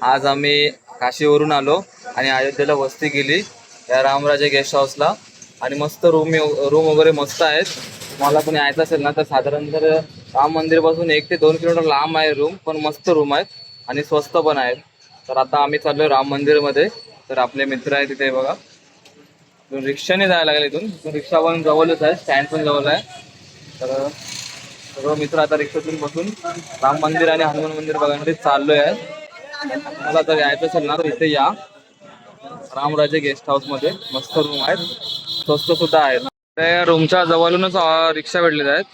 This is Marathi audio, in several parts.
आज आम्ही काशीवरून आलो आणि अयोध्येला वस्ती केली या रामराजे गेस्ट हाऊसला. आणि मस्त रूम वगैरे मस्त आहेत. मला पण यायचं असेल ना तर साधारण तर राम मंदिरपासून 1 ते 2 किलोमीटर लांब आहे रूम, पण मस्त रूम आहेत आणि स्वस्त पण आहेत. तर आता आम्ही चाललोय राम मंदिरमध्ये. तर आपले मित्र आहेत तिथे बघा. इथून रिक्षाने जायला लागेल. इथून रिक्षा पण जवळच आहे, स्टँड पण जवळ आहे. तर सर्व मित्र आता रिक्षातून बसून राम मंदिर आणि हनुमान मंदिर बघण्यासाठी चाललोय आहे. मला जर यायचं असेल ना तर इथे या रामराजे गेस्ट हाऊस मध्ये. मस्त रूम आहेत, स्वस्त सुद्धा आहेत. त्या रूमच्या जवळूनच रिक्षा भेटलेल्या आहेत.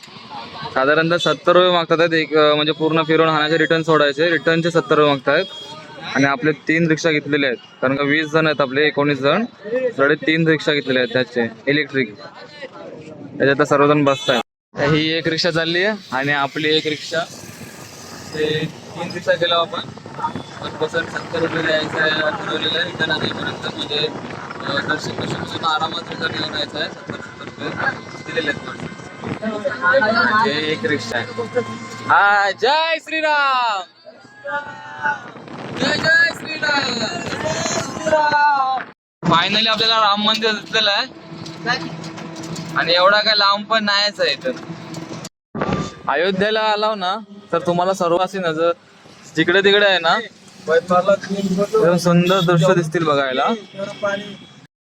साधारणतः 70 रुपये मागतात एक, म्हणजे पूर्ण फिरून हाणाचे रिटर्न सोडायचे. रिटर्नचे 70 रुपये मागतात. आणि आपले 3 रिक्षा घेतलेले आहेत, कारण का 20 जण आहेत आपले, 19 जण. 3.5 रिक्षा घेतलेले आहेत त्याचे इलेक्ट्रिक. त्याच्यात सर्वजण बसतात. ही एक रिक्षा चालली आहे आणि आपली एक रिक्षा. ते 3 रिक्षा गेलो आपण. पण कसं 70 रुपये द्यायचं आहे ठरवलेलं आहे. रिटर्न आणेपर्यंत म्हणजे दर्शन आरामात रिटर्न घेऊन यायचं आहे. 70 रुपये दिलेले आहेत. हे एक रिक्षा आहे. हा, जय श्रीराम, जय जय श्रीराम. फायनली आपल्याला राम मंदिर दिसलेलं आहे आणि एवढा काय लांब पण नाहीच आहे. तर अयोध्येला आलाव ना तर तुम्हाला सर्व अशी नजर जिकडे तिकडे आहे ना एकदम सुंदर दृश्य दिसतील बघायला.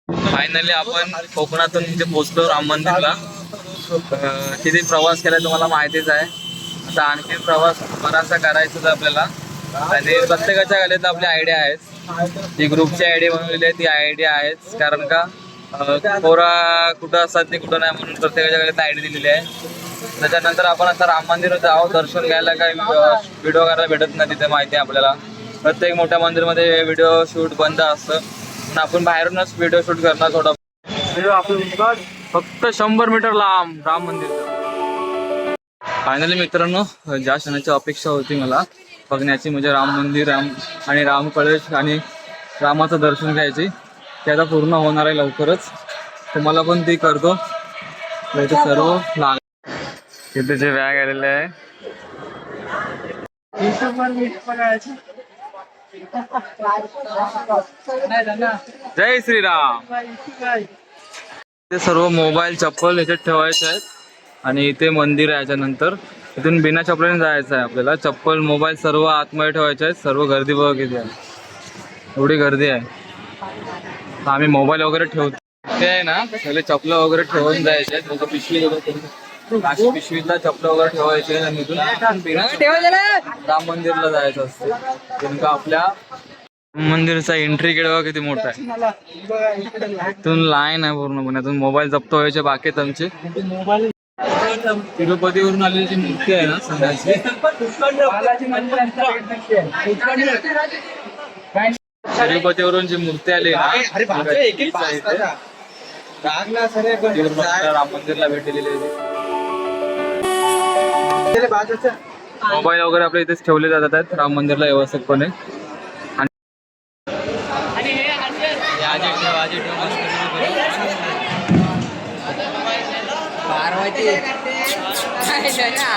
फायनली आपण कोकणातून इथे पोहोचलो राम मंदिरला. किती प्रवास केलाय तुम्हाला माहितीच आहे. आता आणखी प्रवास बराचसा करायचा आहे आपल्याला. आणि प्रत्येकाच्या गाडीत आपली आयडिया आहेच. ती ग्रुपची आयडिया बनवलेली आहे, ती आयडिया आहेच. कारण का पोरा कुठं असतात ते कुठं नाही, म्हणून प्रत्येकाच्या गाडीत आयडिया दिलेली आहे. त्याच्यानंतर आपण आता राम मंदिरात जाऊ. दर्शन घ्यायला काही व्हिडिओ करायला भेटत नाही तिथे, माहिती आहे आपल्याला. प्रत्येक मोठ्या मंदिरमध्ये व्हिडिओ शूट बंद असतं, पण आपण बाहेरूनच व्हिडिओ शूट करणार. थोडा फक्त 100 मीटर लांब राम मंदिर. फायनली मित्रांनो, ज्या क्षणाची अपेक्षा होती मला बघण्याची, म्हणजे राम मंदिर आणि राम कळश आणि रामाचं दर्शन घ्यायची, ते आता पूर्ण होणार आहे लवकरच. तुम्हाला पण ती करतो. सर्व तिथे जे बॅग आलेले आहे. जय श्रीराम. ते सर्व मोबाईल चप्पल याच्यात ठेवायचे आहेत आणि इथे मंदिर आहे. याच्यानंतर इथून बिना चप्पलाने जायचं आहे आपल्याला. चप्पल मोबाईल सर्व आतमध्ये ठेवायचे आहेत. सर्व गर्दी बघा किती आहे, एवढी गर्दी आहे. आम्ही मोबाईल वगैरे ठेवतो ते आहे ना, सगळे चप्पल वगैरे ठेवून जायचे आहेत. पिशवी वगैरे, पिशवीतला चप्पल वगैरे ठेवायचे आणि इथून राम मंदिरला जायचं असतं. नेमकं आपल्या मंदिरचा एंट्री गेट बघा किती मोठा आहे. इथून लाईन आहे पूर्णपणे. इथून मोबाईल जप्त व्हायचे बाकी तुमचे. तिरुपतीवरून आलेली जी मूर्ती आहे ना सध्याची, तिरुपतीवरून जी मूर्ती आली राम मंदिरला भेट दिलेली आहे. मोबाईल वगैरे आपल्या इथेच ठेवले जातात आहेत राम मंदिरला व्यवस्थितपणे.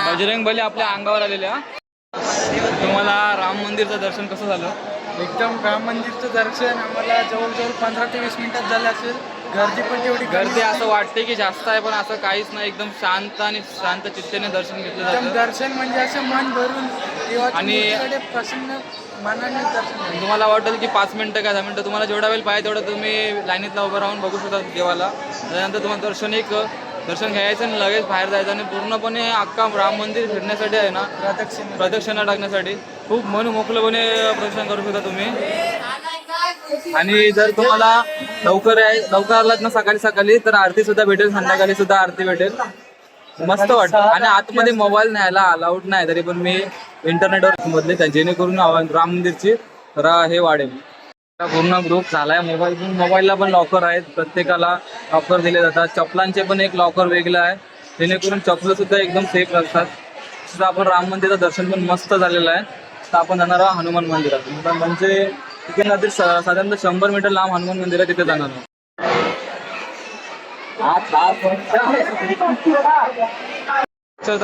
बजरंग बली आपल्या अंगावर आलेल्या. तुम्हाला राम मंदिरचं दर्शन कसं झालं? एकदम राम मंदिरचं दर्शन आम्हाला जवळजवळ 15 ते 20 मिनिटात झालं असेल. गर्दी पण तेवढी गर्दी असं वाटते की जास्त आहे, पण असं काहीच नाही. एकदम शांत आणि शांत चित्तेने दर्शन घेतलं जातं. दर्शन म्हणजे असं मन भरून आणि प्रसन्न मनाने दर्शन. तुम्हाला वाटेल की 5 मिनिटं का 10 मिनिटं, तुम्हाला जेवढा वेळ पाहिजे तेवढं तुम्ही लाईनीतला उभं राहून बघू शकता देवाला. त्यानंतर तुम्हाला दर्शन घ्यायचं आणि लगेच बाहेर जायचं. आणि पूर्णपणे अख्खा राम मंदिर फिरण्यासाठी आहे ना, प्रदक्षिणा टाकण्यासाठी खूप मन मोकळेपणे प्रदक्षिणा करू शकता तुम्ही. आणि जर तुम्हाला लवकर आलात ना सकाळी तर आरती सुद्धा भेटेल, संध्याकाळी सुद्धा आरती भेटेल. मस्त वाटतं. आणि आतमध्ये मोबाईल न्यायला अलाउड नाही, तरी पण मी इंटरनेटवर बदले जेणेकरून राम मंदिरची हे वाढेल. पूर्ण ग्रुप झालाय. मोबाईलला पण लॉकर आहेत, प्रत्येकाला लॉकर दिले जातात. चपलांचे पण एक लॉकर वेगळं आहे, जेणेकरून चपलं सुद्धा एकदम सेफ असतात. सुद्धा आपण राम मंदिराचं दर्शन पण मस्त झालेलं आहे. तर आपण जाणार आहोत हनुमान मंदिरात. म्हणजे तिथे नंतर साधारणतः 100 मीटर लांब हनुमान मंदिर आहे, तिथे जाणार आहोत.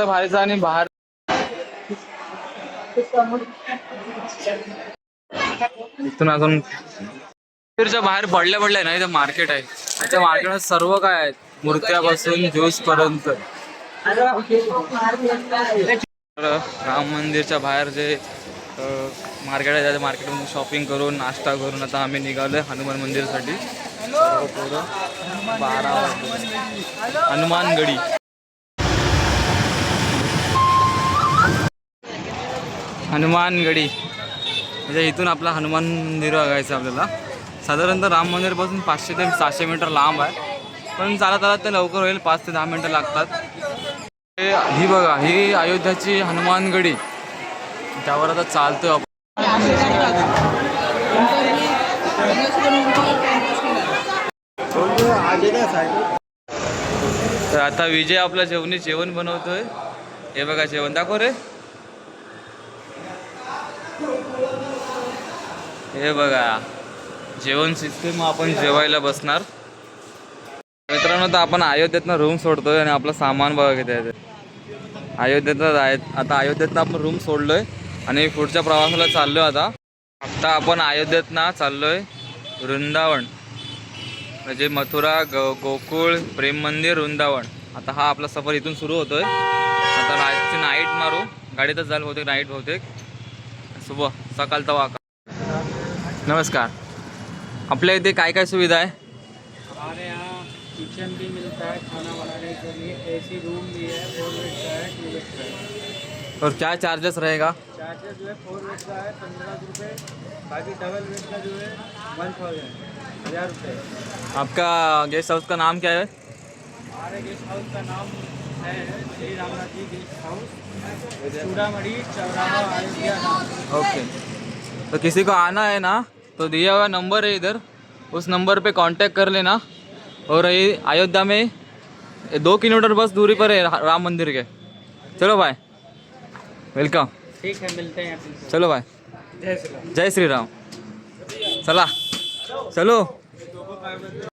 भारीचा आणि बाहेर इथून अजून मंदिरच्या बाहेर पडल्या ना इथं मार्केट आहे. त्या मार्केटात सर्व काय आहे, मूर्त्यापासून ज्यूस पर्यंत. राम मंदिरच्या बाहेर जे मार्केट आहे त्या मार्केटमध्ये शॉपिंग करून नाश्ता करून आता आम्ही निघालोय हनुमान मंदिरसाठी. सर्व 12 हनुमानगडी. हनुमानगडी म्हणजे इथून आपला हनुमान मंदिर बघायचं आपल्याला. साधारणतः राम मंदिरपासून 500 ते 600 मीटर लांब आहे, पण चालत चालत ते लवकर होईल. 5 ते 10 मिनटं लागतात. ही बघा, ही अयोध्याची हनुमानगडी, त्यावर आता चालतोय आपण. तर आता विजय आपल्या जेवण बनवतोय. हे बघा जेवण दाखव रे. हे बघा जेवण सिस्टीम. आपण जेवायला बसणार मित्रांनो. तर आपण अयोध्येतनं रूम सोडतोय आणि आपलं सामान बघा किती आहे. अयोध्येतच आहेत आता. अयोध्येतनं आपण रूम सोडलोय आणि पुढच्या प्रवासाला चाललोय. आता आपण अयोध्येतनं चाललोय वृंदावन, म्हणजे मथुरा, गोकुळ, प्रेम मंदिर, वृंदावन. आता हा आपला सफर इथून सुरू होतोय. आता नाईट मारू, गाडीतच जायला बहुतेक नाईट बहुतेक. सुबह सकाळचा वाका. नमस्कार. आपल्या इथे काय काय सुविधा आहे? हमारे यहाँ किचन भी मिलता है खाना बनाने के लिए, एसी रूम भी है, 4 बेड का है, 2 बेड का है. और क्या चार्जेस रहेगा? चार्जेस जो है 4 बेड का है 15 रुपये, बाकी डबल बेड का जो है 1000 रुपये. आपका गेस्ट हाउस का नाम क्या है? हमारे गेस्ट हाउस का नाम है श्री रामनाथ जी गेस्ट हाउस, चूड़ामढ़ी, चौराहा, अयोध्या नाम. ओके. तो किसी को आना है ना तो दिया हुआ नंबर है इधर, उस नंबर पे कांटेक्ट कर लेना. और ये अयोध्या में 2 किलोमीटर बस दूरी पर है राम मंदिर के. चलो भाई, वेलकम. ठीक है, मिलते हैं आपसे. चलो भाई. जय श्री राम. जय श्री राम. चला चलो.